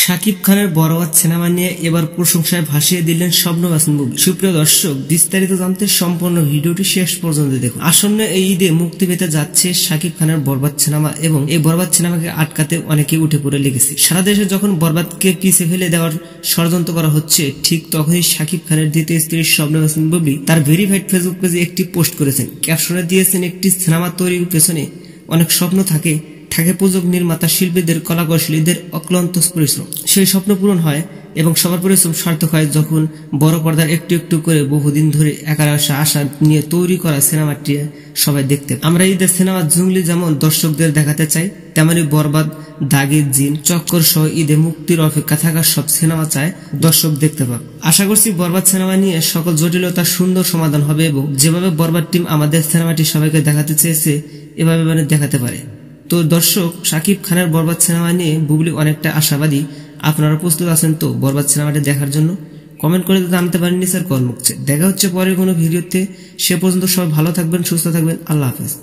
শাকিব খানের বরবাদ সিনেমা নিয়ে এবার প্রশংসায় ভাসিয়ে দিলেন স্বপ্ন বাসন মুভি। সুপ্রিয় দর্শক, বিস্তারিত জানতে সম্পূর্ণ ভিডিওটি শেষ পর্যন্ত দেখুন। আসন্ন এই ঈদে মুক্তি পেতে যাচ্ছে শাকিব খানের বরবাদ সিনেমা এবং এই বরবাদ সিনেমাকে আটকাতে অনেকে উঠে পড়ে লেগেছে। সারা দেশে যখন বরবাদকে পিছিয়ে ফেলে দেওয়ার ষড়যন্ত্র করা হচ্ছে, ঠিক তখনই শাকিব খানের দ্বিতীয় স্ত্রী স্বপ্ন বাসন মুভি তার ভেরিফাইড ফেসবুক পেজে একটি পোস্ট করেছেন। ক্যাপশনে দিয়েছেন, একটি সিনেমা তৈরির পেছনে অনেক স্বপ্ন থাকে প্রযোজক, নির্মাতা, শিল্পীদের, কলাকৌশলীদের অক্লান্ত পরিশ্রম। সেই স্বপ্ন পূরণ হয় এবং সবার পরিশ্রম সার্থক হয় যখন বড় পর্দার একটু একটু করে বহুদিন ধরে একার আশা নিয়ে তৈরি করা সিনেমাটি সবাই দেখতে। আমরা ঈদের সিনেমা জঙ্গলি যেমন দর্শকদের দেখাতে চাই, তেমনি বরবাদ, দাগি, জিন, চক্কর সহ ঈদে মুক্তির অপেক্ষা থাকা সব সিনেমা চায় দর্শক দেখতে পাবে। আশা করছি বরবাদ সিনেমা নিয়ে সকল জটিলতার সুন্দর সমাধান হবে এবং যেভাবে বরবাদ টিম আমাদের সিনেমাটি সবাইকে দেখাতে চেয়েছে এভাবে দেখাতে পারে। তো দর্শক, শাকিব খানের বরবাদ সিনেমা নিয়ে বুবলি অনেকটা আশাবাদী। আপনারা প্রস্তুত আছেন তো বরবাদ সিনেমাটি দেখার জন্য? কমেন্ট করে জানতে পারেন নিচের কর্মকছে। দেখা হচ্ছে পরের কোনো ভিডিওতে। সে পর্যন্ত সবাই ভালো থাকবেন, সুস্থ থাকবেন। আল্লাহ হাফেজ।